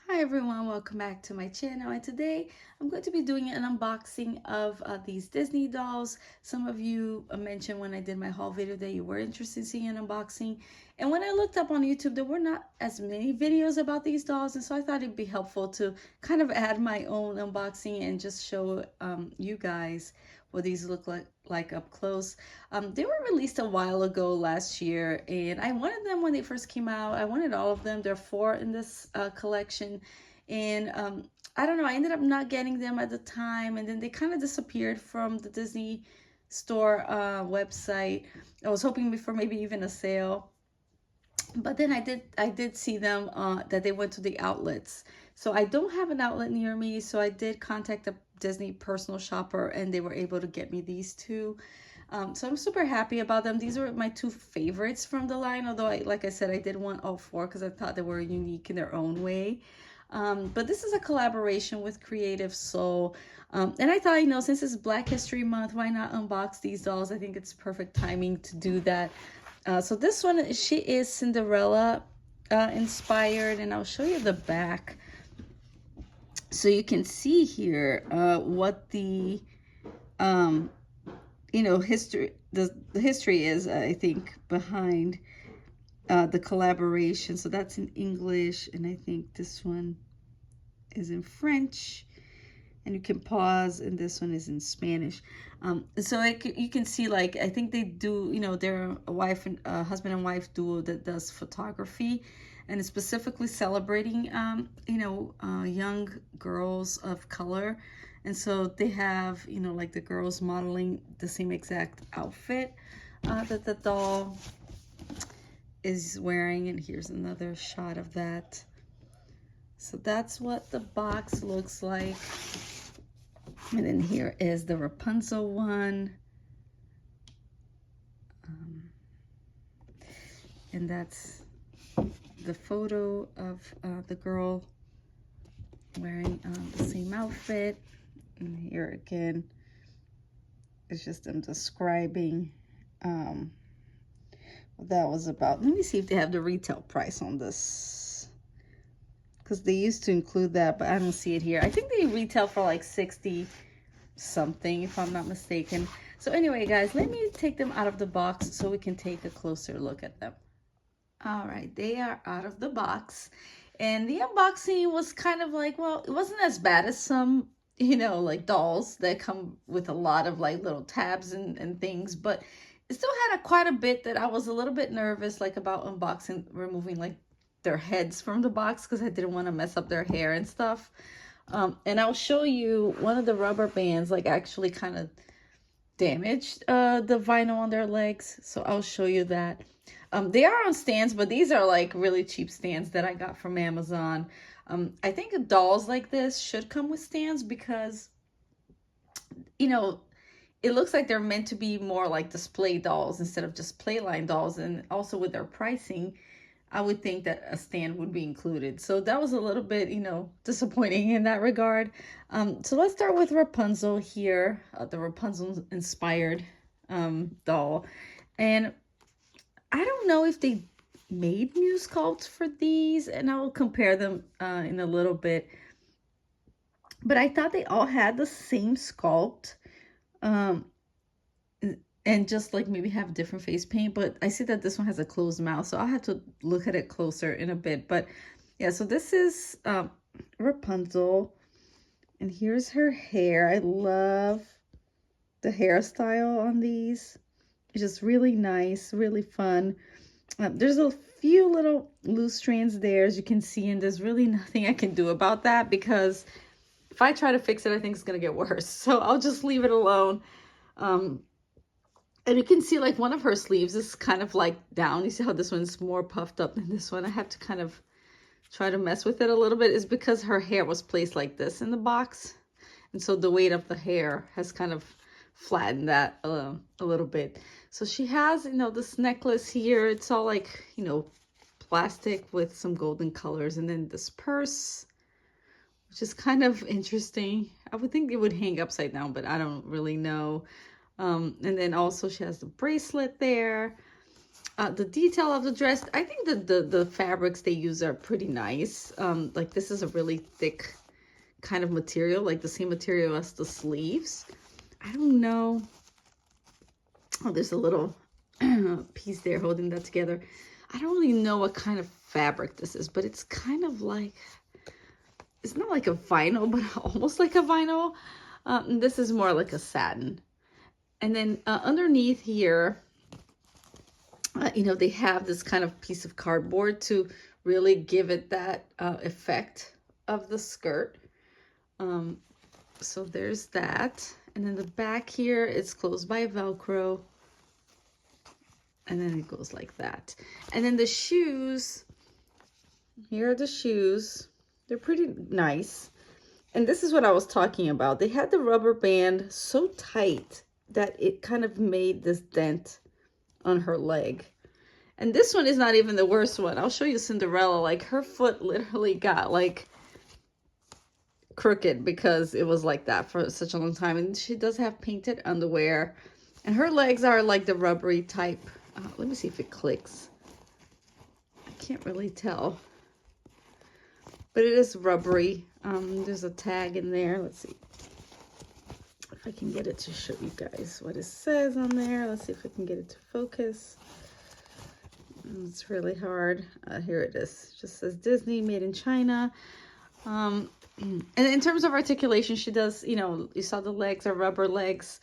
Hi everyone, welcome back to my channel, and today I'm going to be doing an unboxing of these Disney dolls. Some of you mentioned when I did my haul video that you were interested in seeing an unboxing, and when I looked up on YouTube there were not as many videos about these dolls, and so I thought it'd be helpful to kind of add my own unboxing and just show you guys what these look like up close. They were released a while ago last year, and I wanted them when they first came out. I wanted all of them. There are four in this collection, and I don't know. I ended up not getting them at the time, and then they kind of disappeared from the Disney store website. I was hoping before maybe even a sale, but then I did see them that they went to the outlets. So I don't have an outlet near me, so I did contact a Disney personal shopper and they were able to get me these two. So I'm super happy about them. These were my two favorites from the line, although like I said, I did want all four because I thought they were unique in their own way. But this is a collaboration with Creative Soul. And I thought, since it's Black History Month, why not unbox these dolls? I think it's perfect timing to do that. So this one, she is Cinderella inspired, and I'll show you the back. So you can see here what the history, the history is, I think, behind the collaboration. So that's in English, and I think this one is in French, and you can pause, and this one is in Spanish. So you can see, like, I think they do, they're a wife and husband and wife duo that does photography, and it's specifically celebrating, young girls of color. And so they have, like the girls modeling the same exact outfit that the doll is wearing. And here's another shot of that. So that's what the box looks like. And then here is the Rapunzel one. And that's the photo of the girl wearing the same outfit. And here again, it's just them describing what that was about. Let me see if they have the retail price on this, because they used to include that, but I don't see it here. I think they retail for like 60 something, if I'm not mistaken. So anyway, guys, let me take them out of the box so we can take a closer look at them. All right, they are out of the box, and the unboxing was kind of like, well, it wasn't as bad as some, like dolls that come with a lot of like little tabs and things, but it still had quite a bit that I was a little bit nervous, like, about unboxing, removing like their heads from the box, because I didn't want to mess up their hair and stuff. And I'll show you one of the rubber bands, like, actually kind of damaged the vinyl on their legs. So I'll show you that. They are on stands, but these are like really cheap stands that I got from Amazon. I think dolls like this should come with stands because, it looks like they're meant to be more like display dolls instead of just playline dolls. And also with their pricing, I would think that a stand would be included. So that was a little bit, disappointing in that regard. So let's start with Rapunzel here, the Rapunzel inspired doll. And I don't know if they made new sculpts for these, and I will compare them in a little bit. But I thought they all had the same sculpt. And just like maybe have different face paint, but I see that this one has a closed mouth, so I'll have to look at it closer in a bit. But yeah, so this is Rapunzel, and here's her hair. I love the hairstyle on these. It's just really nice, really fun. There's a few little loose strands there, as you can see, and there's really nothing I can do about that, because if I try to fix it, I think it's gonna get worse. So I'll just leave it alone. And you can see, like, one of her sleeves is kind of like down. You see how this one's more puffed up than this one? I have to kind of try to mess with it a little bit. Is because her hair was placed like this in the box. And so the weight of the hair has kind of flattened that a little bit. So she has, this necklace here. It's all like, plastic with some golden colors. And then this purse, which is kind of interesting. I would think it would hang upside down, but I don't really know. And then also she has the bracelet there. The detail of the dress, I think the fabrics they use are pretty nice. Like this is a really thick kind of material, like the same material as the sleeves. I don't know. Oh, there's a little piece there holding that together. I don't really know what kind of fabric this is, but it's kind of like, it's not like a vinyl, but almost like a vinyl. This is more like a satin. And then underneath here, you know, they have this kind of piece of cardboard to really give it that effect of the skirt. So there's that. And then the back here, it's closed by Velcro. And then it goes like that. And then the shoes, here are the shoes. They're pretty nice. And this is what I was talking about. They had the rubber band so tight that it kind of made this dent on her leg. And this one is not even the worst one. I'll show you Cinderella. Like her foot literally got like crooked because it was like that for such a long time. And she does have painted underwear. And her legs are like the rubbery type. Let me see if it clicks. I can't really tell. But it is rubbery. There's a tag in there. Let's see if I can get it to show you guys what it says on there. Let's see if I can get it to focus. It's really hard. Here it is. It just says Disney, made in China. And in terms of articulation, she does, you know, you saw the legs are rubber legs.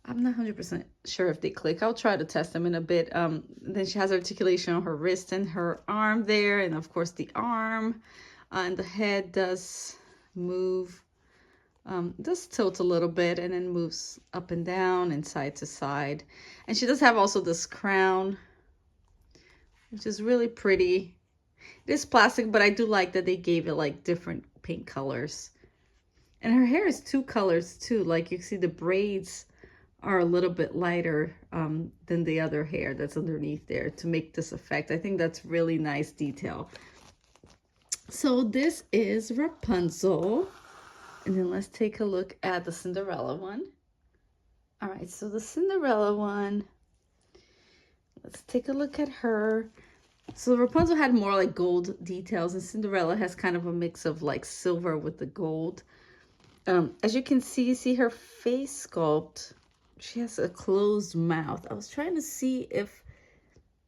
I'm not 100% sure if they click. I'll try to test them in a bit. Then she has articulation on her wrist and her arm there. And of course the arm and the head does move. Does tilt a little bit and then moves up and down and side to side. And she does have also this crown, which is really pretty. It is plastic, but I do like that they gave it like different paint colors. And her hair is two colors too. Like you see the braids are a little bit lighter than the other hair that's underneath there to make this effect. I think that's really nice detail. So this is Rapunzel. And then let's take a look at the Cinderella one. All right, so the Cinderella one, let's take a look at her. So Rapunzel had more like gold details, and Cinderella has kind of a mix of like silver with the gold. As you can see her face sculpt. She has a closed mouth. I was trying to see if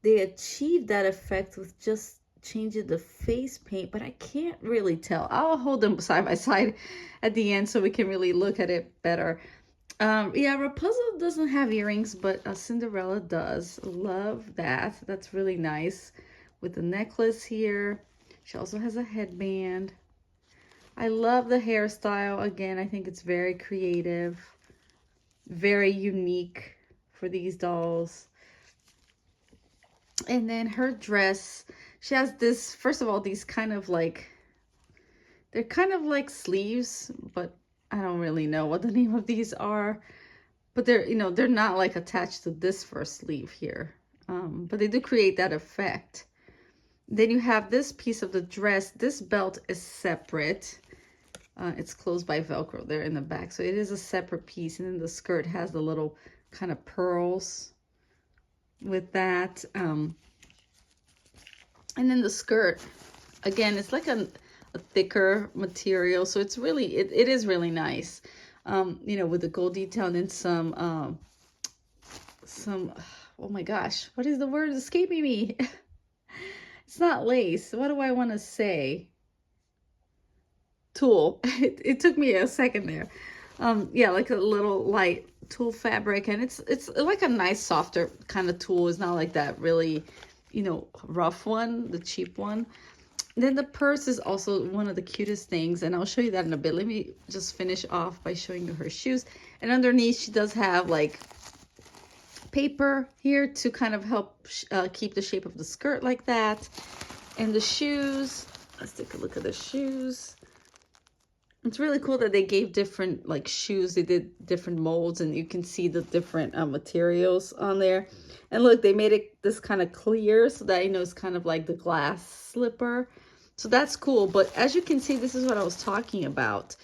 they achieved that effect with just changing the face paint, but I can't really tell. I'll hold them side by side at the end so we can really look at it better. Yeah, Rapunzel doesn't have earrings, but Cinderella does. Love that. That's really nice with the necklace here. She also has a headband. I love the hairstyle. Again, I think it's very creative, very unique for these dolls. And then her dress, she has this, first of all, these kind of like, they're kind of like sleeves, but I don't really know what the name of these are. But they're, you know, they're not like attached to this first sleeve here. But they do create that effect. Then you have this piece of the dress. This belt is separate. It's closed by Velcro there in the back. So it is a separate piece. And then the skirt has the little kind of pearls with that. And then the skirt, again, it's like a thicker material. So it's really, it is really nice. You know, with the gold detail and then some, oh my gosh, what is the word escaping me? It's not lace. What do I want to say? Tulle. It took me a second there. Yeah, like a little light tulle fabric, and it's like a nice softer kind of tulle. It's not like that really, you know, rough one, the cheap one. Then the purse is also one of the cutest things, and I'll show you that in a bit. Let me just finish off by showing you her shoes. And underneath, she does have like paper here to kind of help keep the shape of the skirt like that. And the shoes, let's take a look at the shoes. It's really cool that they gave different like shoes. They did different molds, and you can see the different materials on there. And look, they made it this kind of clear so that, you know, it's kind of like the glass slipper. So that's cool. But as you can see, this is what I was talking about.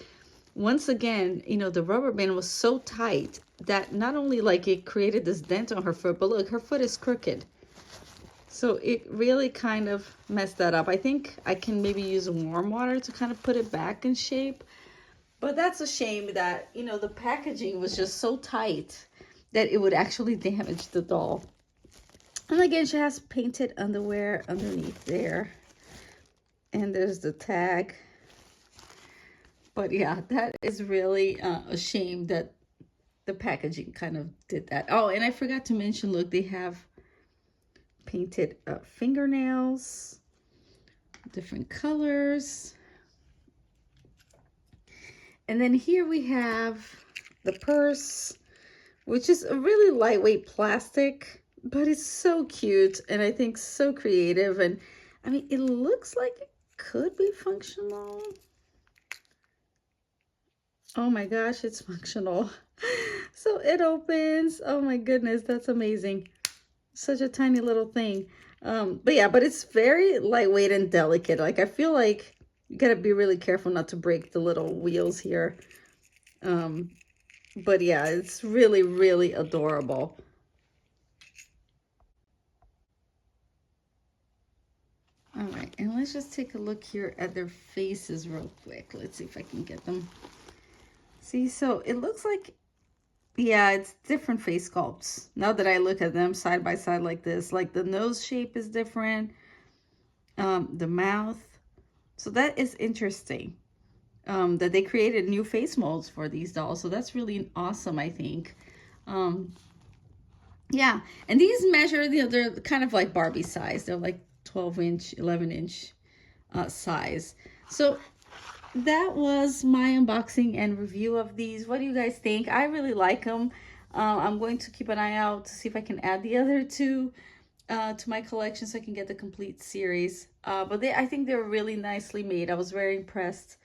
Once again, you know, the rubber band was so tight that not only like it created this dent on her foot, but look, her foot is crooked. So it really kind of messed that up. I think I can maybe use warm water to kind of put it back in shape. But that's a shame that, you know, the packaging was just so tight that it would actually damage the doll. And again, she has painted underwear underneath there. And there's the tag. But yeah, that is really a shame that the packaging kind of did that. Oh, and I forgot to mention, look, they have painted fingernails, different colors. And then here we have the purse, which is a really lightweight plastic, but it's so cute and I think so creative. And I mean, it looks like it could be functional. Oh my gosh, it's functional. So it opens. Oh my goodness, that's amazing. Such a tiny little thing. But yeah, but it's very lightweight and delicate. Like, I feel like you gotta be really careful not to break the little wheels here. But yeah, it's really, really adorable. All right, and let's just take a look here at their faces real quick. Let's see if I can get them. See, so it looks like, yeah, it's different face sculpts. Now that I look at them side by side like this, like the nose shape is different, the mouth. So that is interesting, that they created new face molds for these dolls. So that's really awesome, I think. Yeah, and these measure, you know, they're kind of like Barbie size. They're like 12-inch, 11-inch size. So that was my unboxing and review of these. What do you guys think? I really like them. I'm going to keep an eye out to see if I can add the other two to my collection so I can get the complete series. But I think they're really nicely made. I was very impressed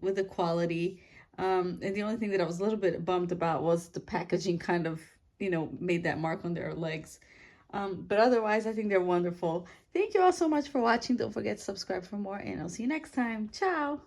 with the quality. And the only thing that I was a little bit bummed about was the packaging kind of, you know, made that mark on their legs. But otherwise, I think they're wonderful. Thank you all so much for watching. Don't forget to subscribe for more, and I'll see you next time. Ciao!